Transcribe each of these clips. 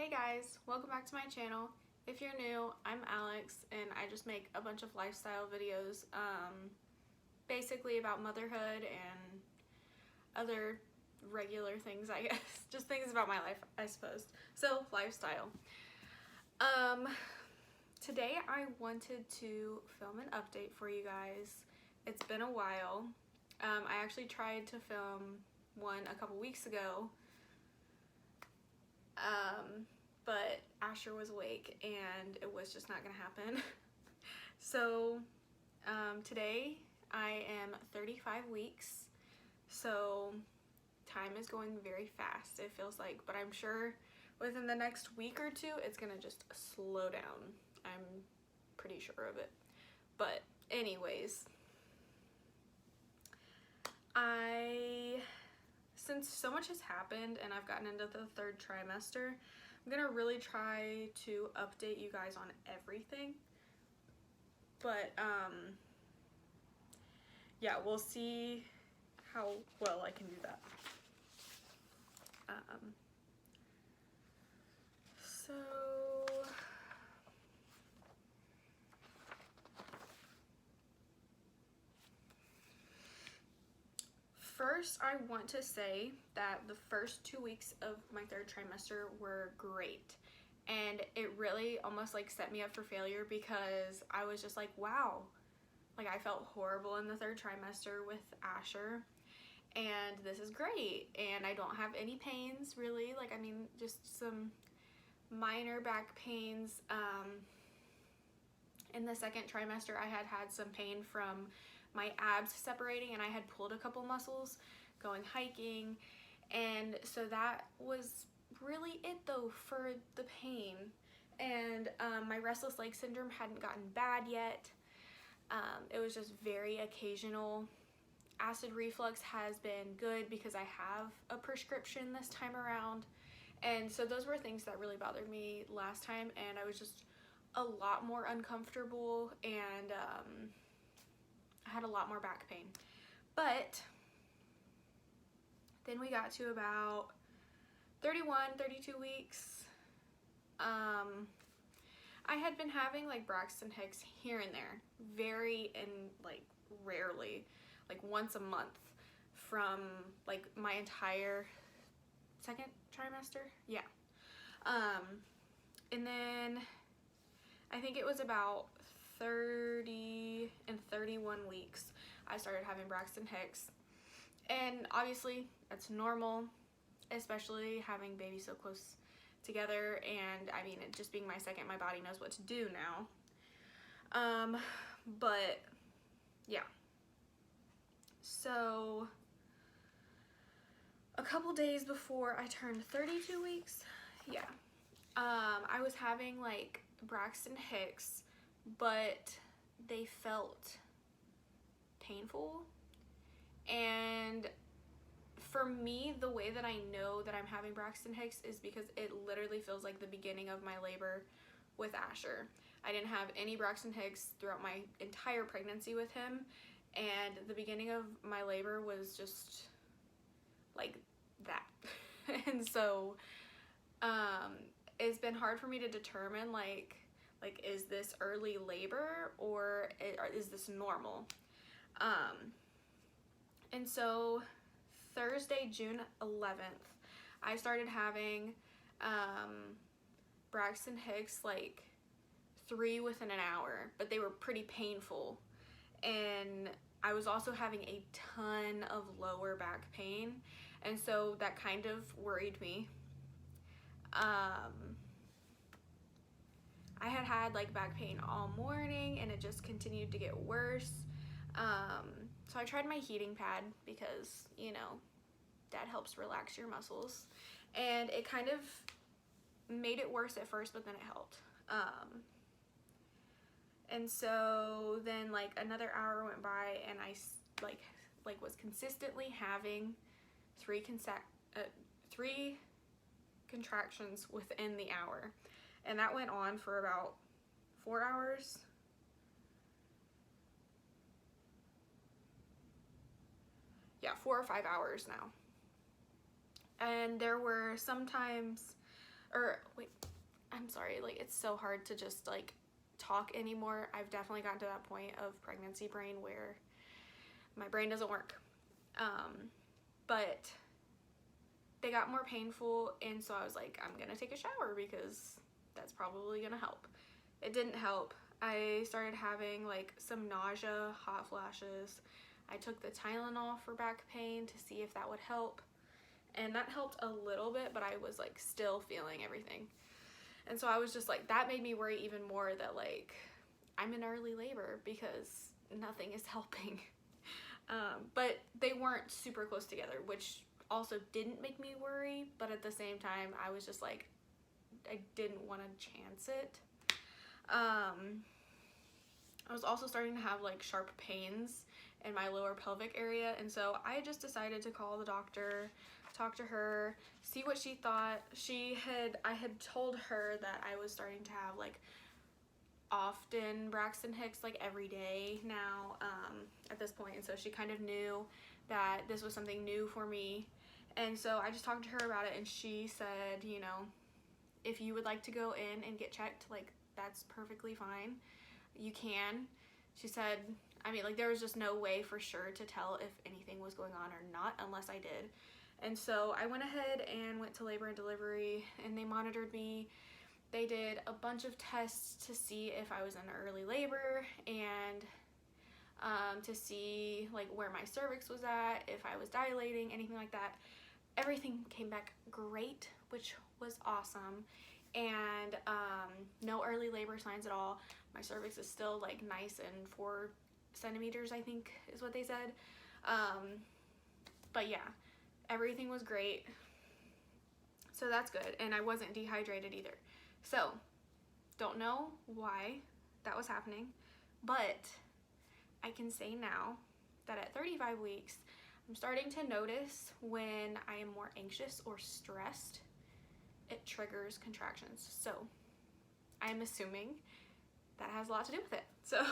Hey guys, welcome back to my channel. If you're new, I'm Alex and I just make a bunch of lifestyle videos basically about motherhood and other regular things, I guess. Just things about my life, I suppose. So, lifestyle. Today I wanted to film an update for you guys. It's been a while. I actually tried to film one a couple weeks ago, but Asher was awake and it was just not gonna happen. So today I am 35 weeks, so time is going very fast, it feels like, but I'm sure within the next week or two it's gonna just slow down. I'm pretty sure of it. But anyways, since so much has happened and I've gotten into the third trimester, I'm gonna really try to update you guys on everything. But yeah, we'll see how well I can do that. So first, I want to say that the first 2 weeks of my third trimester were great. And it really almost like set me up for failure because I was just like, wow. Like, I felt horrible in the third trimester with Asher. And this is great. And I don't have any pains, really. Like, I mean, just some minor back pains. In the second trimester, I had some pain from my abs separating, and I had pulled a couple muscles going hiking, and so that was really it though for the pain. And my restless leg syndrome hadn't gotten bad yet. It was just very occasional. Acid reflux has been good because I have a prescription this time around, and so those were things that really bothered me last time, and I was just a lot more uncomfortable, and I had a lot more back pain. But then we got to about 31, 32 weeks. I had been having like Braxton Hicks here and there, very and like rarely, like once a month from like my entire second trimester. Yeah. And then I think it was about 30 and 31 weeks I started having Braxton Hicks, and obviously that's normal, especially having babies so close together. And I mean, it just being my second, my body knows what to do now. But yeah, so a couple days before I turned 32 weeks, yeah, I was having like Braxton Hicks, but they felt painful. And for me, the way that I know that I'm having Braxton Hicks is because it literally feels like the beginning of my labor with Asher. I didn't have any Braxton Hicks throughout my entire pregnancy with him, and the beginning of my labor was just like that. And so it's been hard for me to determine like is this early labor or is this normal? And so Thursday, June 11th, I started having Braxton Hicks like 3 within an hour, but they were pretty painful. And I was also having a ton of lower back pain, and so that kind of worried me. I had like back pain all morning, and it just continued to get worse. So I tried my heating pad because, you know, that helps relax your muscles, and it kind of made it worse at first, but then it helped. And so then like another hour went by, and I like was consistently having three contractions within the hour, and that went on for about 4 hours. Yeah, 4 or 5 hours now. And there were sometimes, or wait, I'm sorry, like it's so hard to just like talk anymore. I've definitely gotten to that point of pregnancy brain where my brain doesn't work. But they got more painful, and so I was like, I'm gonna take a shower because that's probably gonna help. It didn't help. I started having like some nausea, hot flashes. I took the Tylenol for back pain to see if that would help, and that helped a little bit, but I was like still feeling everything. And so I was just like, that made me worry even more that like I'm in early labor because nothing is helping. But they weren't super close together, which also didn't make me worry, but at the same time I was just like, I didn't want to chance it. I was also starting to have like sharp pains in my lower pelvic area, and so I just decided to call the doctor, talk to her, see what she thought. I had told her that I was starting to have like often Braxton Hicks, like every day now at this point, and so she kind of knew that this was something new for me. And so I just talked to her about it, and she said, you know, if you would like to go in and get checked, like that's perfectly fine, you can. She said, I mean, like there was just no way for sure to tell if anything was going on or not unless I did. And so I went ahead and went to labor and delivery, and they monitored me. They did a bunch of tests to see if I was in early labor, and to see like where my cervix was at, if I was dilating, anything like that. Everything came back great, which was awesome. And no early labor signs at all. My cervix is still like nice and 4 centimeters, I think is what they said. But yeah, everything was great. So that's good. And I wasn't dehydrated either. So don't know why that was happening, but I can say now that at 35 weeks, I'm starting to notice when I am more anxious or stressed, it triggers contractions. So I'm assuming that has a lot to do with it. So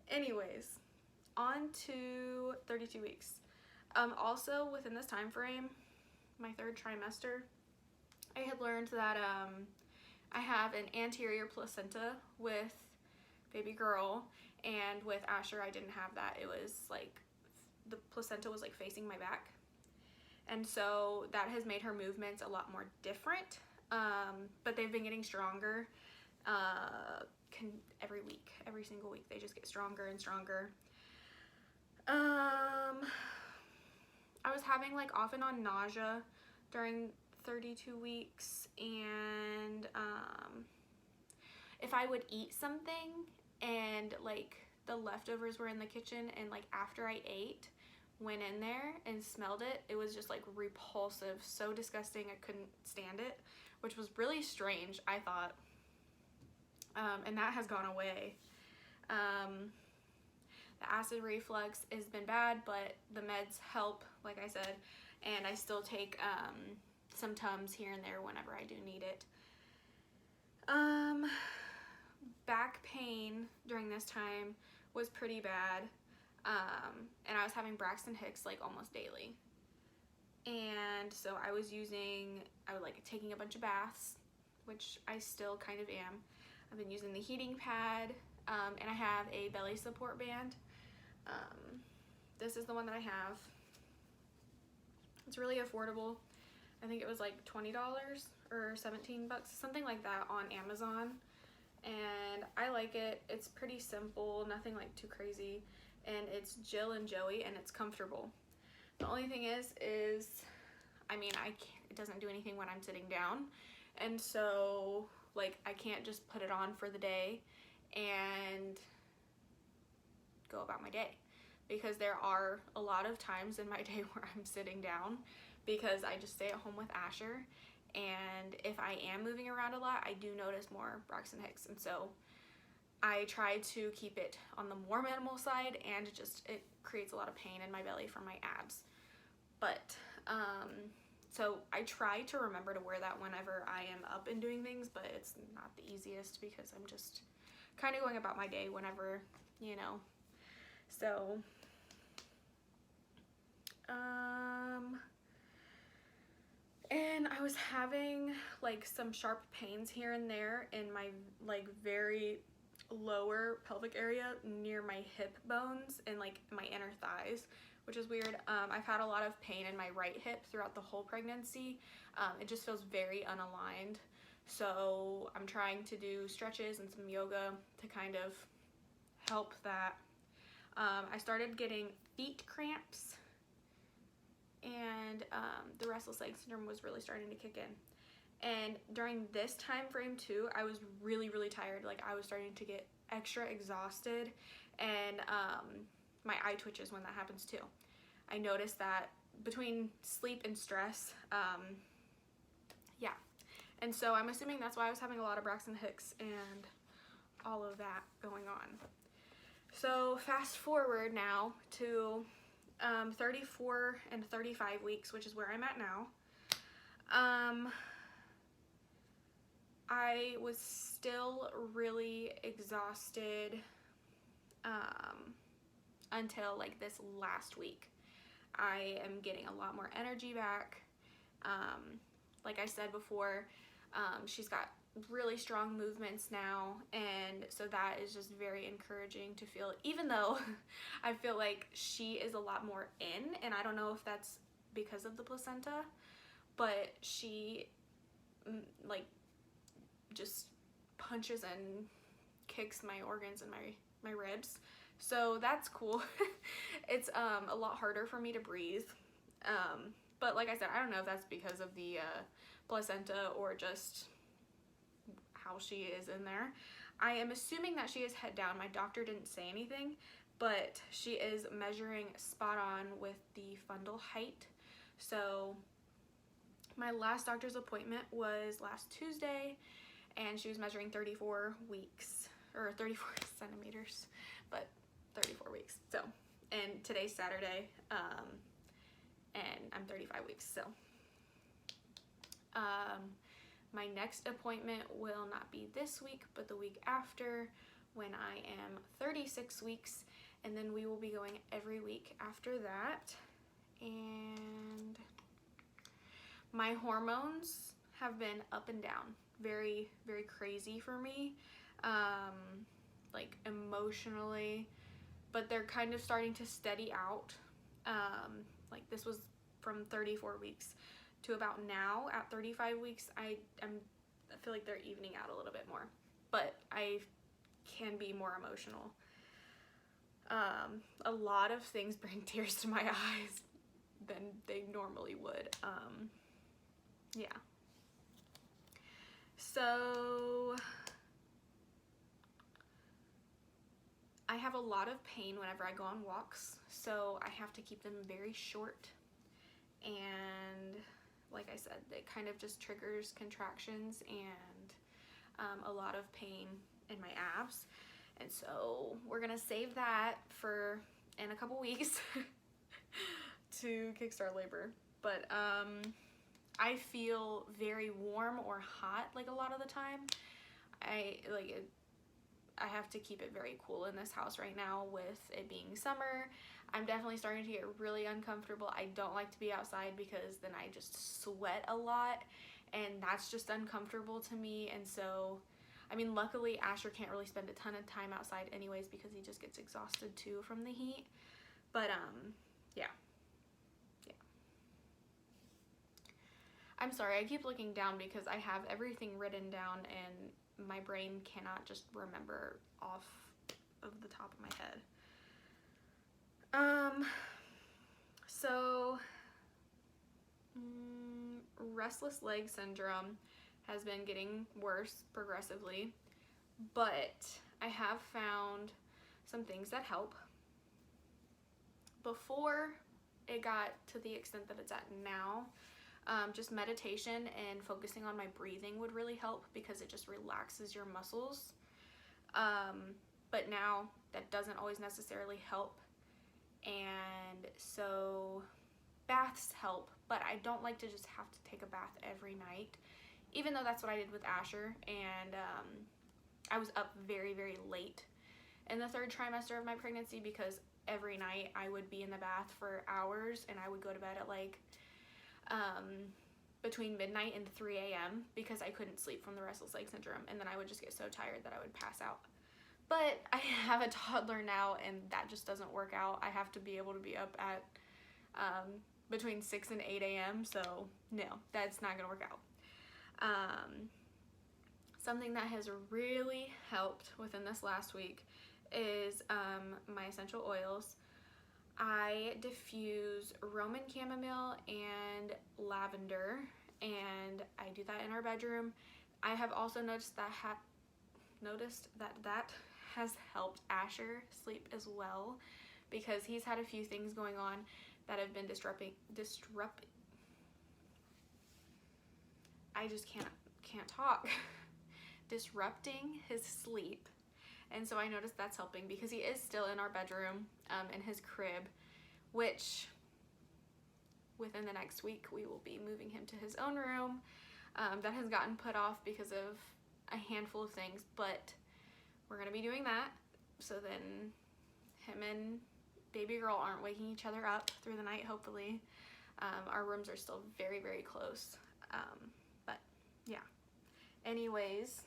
anyways, on to 32 weeks. Also within this time frame, my 3rd trimester, I had learned that I have an anterior placenta with baby girl, and with Asher I didn't have that. It was like the placenta was like facing my back, and so that has made her movements a lot more different, but they've been getting stronger every week. Every single week they just get stronger and stronger. I was having like off and on nausea during 32 weeks, and if I would eat something and like the leftovers were in the kitchen, and like after I ate, went in there and smelled it, it was just like repulsive, so disgusting, I couldn't stand it, which was really strange, I thought. And that has gone away. The acid reflux has been bad, but the meds help, like I said, and I still take some Tums here and there whenever I do need it. Back pain during this time was pretty bad, and I was having Braxton Hicks like almost daily. And so I was like taking a bunch of baths, which I still kind of am. I've been using the heating pad, and I have a belly support band. This is the one that I have. It's really affordable. I think it was like $20 or 17 bucks, something like that, on Amazon. And I like it. It's pretty simple, nothing like too crazy, and it's Jill and Joey, and it's comfortable. The only thing is I mean, it doesn't do anything when I'm sitting down, and so like I can't just put it on for the day and go about my day, because there are a lot of times in my day where I'm sitting down because I just stay at home with Asher, and if I am moving around a lot, I do notice more Braxton Hicks, and so I try to keep it on the more minimal side, and it creates a lot of pain in my belly from my abs. But so I try to remember to wear that whenever I am up and doing things, but it's not the easiest because I'm just kind of going about my day whenever, you know. So And I was having like some sharp pains here and there in my like very lower pelvic area near my hip bones and like my inner thighs, which is weird. I've had a lot of pain in my right hip throughout the whole pregnancy. It just feels very unaligned. So I'm trying to do stretches and some yoga to kind of help that. I started getting feet cramps, and the restless leg syndrome was really starting to kick in. And during this time frame too, I was really tired. Like I was starting to get extra exhausted, and my eye twitches when that happens too. I noticed that between sleep and stress, yeah. And so I'm assuming that's why I was having a lot of Braxton Hicks and all of that going on. So fast forward now to 34 and 35 weeks, which is where I'm at now. I was still really exhausted until like this last week. I am getting a lot more energy back. Like I said before, she's got really strong movements now, and so that is just very encouraging to feel, even though I feel like she is a lot more in, and I don't know if that's because of the placenta, but she like just punches and kicks my organs and my ribs, so that's cool. It's a lot harder for me to breathe, but like I said, I don't know if that's because of the placenta or just how she is in there. I am assuming that she is head down. My doctor didn't say anything, but she is measuring spot on with the fundal height. So my last doctor's appointment was last Tuesday, and she was measuring 34 weeks, or 34 centimeters, but 34 weeks. So, and today's Saturday, and I'm 35 weeks, so. My next appointment will not be this week, but the week after, when I am 36 weeks, and then we will be going every week after that. And my hormones have been up and down, very crazy for me, like emotionally, but they're kind of starting to steady out. Like this was from 34 weeks to about now at 35 weeks. I feel like they're evening out a little bit more, but I can be more emotional. A lot of things bring tears to my eyes than they normally would. Yeah. So I have a lot of pain whenever I go on walks, so I have to keep them very short, and like I said, it kind of just triggers contractions and a lot of pain in my abs. And so we're gonna save that for in a couple weeks to kickstart labor. But I feel very warm or hot like a lot of the time. I have to keep it very cool in this house right now with it being summer. I'm definitely starting to get really uncomfortable. I don't like to be outside because then I just sweat a lot, and that's just uncomfortable to me. And so, I mean, luckily Asher can't really spend a ton of time outside anyways because he just gets exhausted too from the heat. But yeah. I'm sorry, I keep looking down because I have everything written down and my brain cannot just remember off of the top of my head. So restless leg syndrome has been getting worse progressively, but I have found some things that help. Before it got to the extent that it's at now, just meditation and focusing on my breathing would really help because it just relaxes your muscles. But now that doesn't always necessarily help. And so baths help, but I don't like to just have to take a bath every night, even though that's what I did with Asher. And I was up very late in the 3rd trimester of my pregnancy because every night I would be in the bath for hours, and I would go to bed at like between midnight and 3 a.m. because I couldn't sleep from the restless leg syndrome, and then I would just get so tired that I would pass out. But I have a toddler now, and that just doesn't work out. I have to be able to be up at between 6 and 8 a.m. So no, that's not gonna work out. Something that has really helped within this last week is my essential oils. I diffuse Roman chamomile and lavender, and I do that in our bedroom. I have also noticed that that has helped Asher sleep as well, because he's had a few things going on that have been I just can't talk. Disrupting his sleep. And so I noticed that's helping, because he is still in our bedroom, in his crib, which within the next week we will be moving him to his own room. That has gotten put off because of a handful of things, but we're gonna be doing that, so then him and baby girl aren't waking each other up through the night, hopefully. Our rooms are still very, very close, but yeah. Anyways,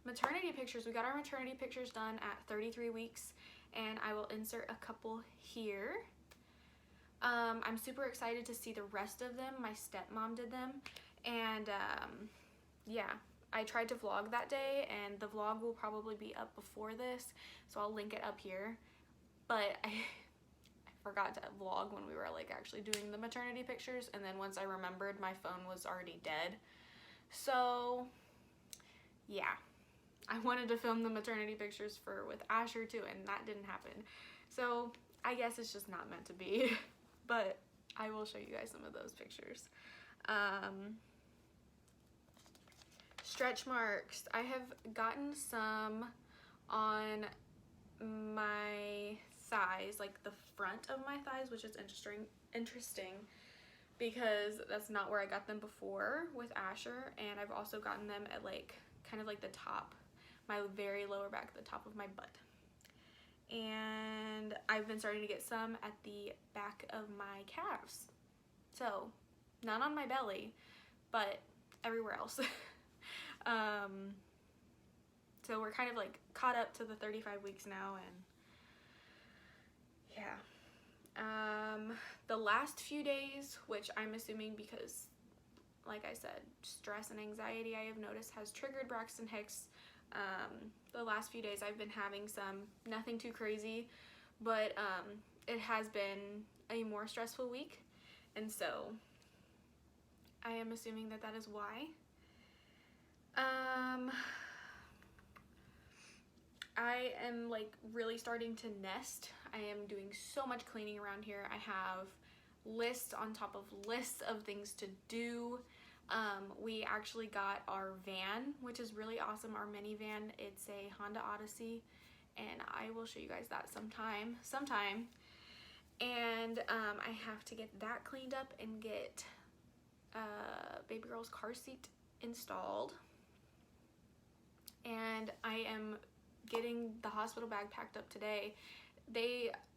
maternity pictures. We got our maternity pictures done at 33 weeks, and I will insert a couple here. I'm super excited to see the rest of them. My stepmom did them, and yeah, I tried to vlog that day, and the vlog will probably be up before this, so I'll link it up here. But I forgot to vlog when we were like actually doing the maternity pictures, and then once I remembered, my phone was already dead. So yeah, I wanted to film the maternity pictures with Asher too, and that didn't happen. So I guess it's just not meant to be, but I will show you guys some of those pictures. Stretch marks. I have gotten some on my thighs, like the front of my thighs, which is interesting because that's not where I got them before with Asher. And I've also gotten them at like kind of like the top, my very lower back, the top of my butt. And I've been starting to get some at the back of my calves. So not on my belly, but everywhere else. So we're kind of like caught up to the 35 weeks now, and yeah. The last few days, which I'm assuming because, like I said, stress and anxiety I have noticed has triggered Braxton Hicks. The last few days I've been having some, nothing too crazy, but it has been a more stressful week, and so I am assuming that that is why. I am like really starting to nest. I am doing so much cleaning around here. I have lists on top of lists of things to do. We actually got our van, which is really awesome, our minivan. It's a Honda Odyssey, and I will show you guys that sometime. And I have to get that cleaned up and get baby girl's car seat installed. And I am getting the hospital bag packed up today.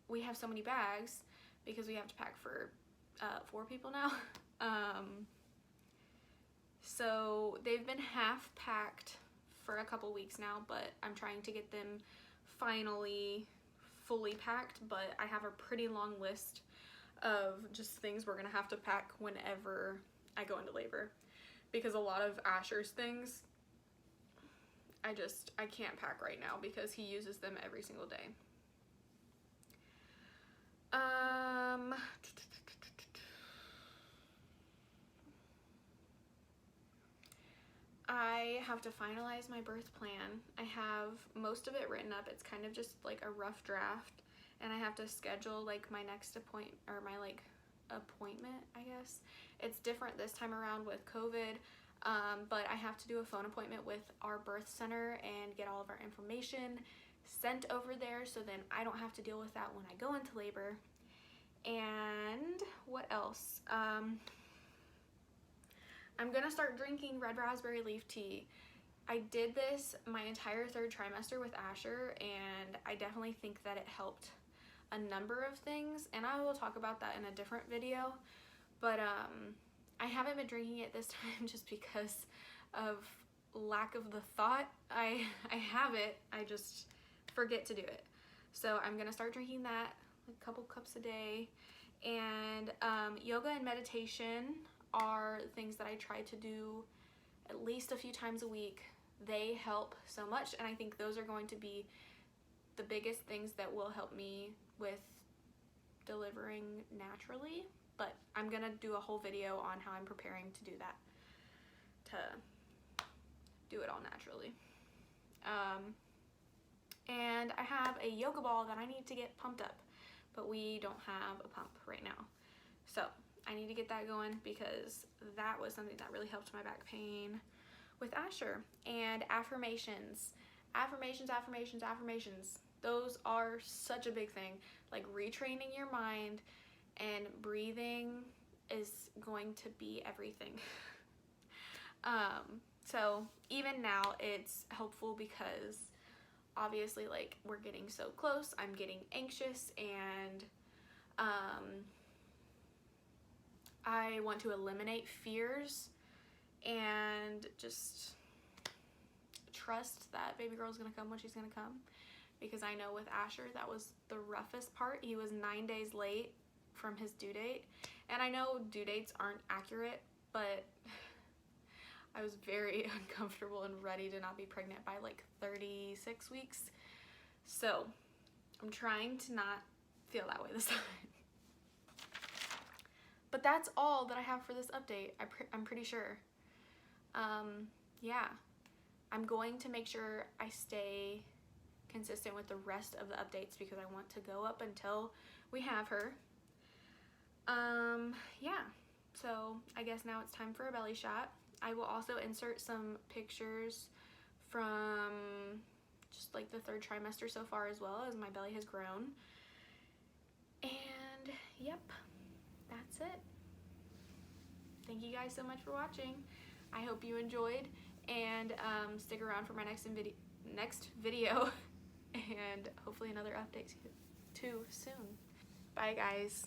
We have so many bags because we have to pack for 4 people now. So they've been half packed for a couple weeks now, but I'm trying to get them finally fully packed. But I have a pretty long list of just things we're gonna have to pack whenever I go into labor, because a lot of Asher's things I can't pack right now because he uses them every single day. I have to finalize my birth plan. I have most of it written up. It's kind of just like a rough draft, and I have to schedule like my next appointment, I guess. It's different this time around with COVID. But I have to do a phone appointment with our birth center and get all of our information sent over there, so then I don't have to deal with that when I go into labor. And what else? I'm gonna start drinking red raspberry leaf tea. I did this my entire 3rd trimester with Asher, and I definitely think that it helped a number of things, and I will talk about that in a different video. But I haven't been drinking it this time just because of lack of the thought. I have it, I just forget to do it. So I'm gonna start drinking that, a couple cups a day. And yoga and meditation are things that I try to do at least a few times a week. They help so much, and I think those are going to be the biggest things that will help me with delivering naturally. But I'm gonna do a whole video on how I'm preparing to do that, to do it all naturally. And I have a yoga ball that I need to get pumped up, but we don't have a pump right now. So I need to get that going because that was something that really helped my back pain with Asher. And affirmations. Affirmations, affirmations, affirmations. Those are such a big thing. Like retraining your mind and breathing is going to be everything. So even now it's helpful because obviously like we're getting so close, I'm getting anxious, and I want to eliminate fears and just trust that baby girl's gonna come when she's gonna come, because I know with Asher that was the roughest part. He was 9 days late from his due date, and I know due dates aren't accurate, but I was very uncomfortable and ready to not be pregnant by like 36 weeks. So I'm trying to not feel that way this time. But that's all that I have for this update. I'm pretty sure. Yeah, I'm going to make sure I stay consistent with the rest of the updates because I want to go up until we have her. Yeah, so I guess now it's time for a belly shot. I will also insert some pictures from just like the 3rd trimester so far, as well as my belly has grown. And yep, that's it. Thank you guys so much for watching. I hope you enjoyed, and stick around for my next video and hopefully another update too soon. Bye guys.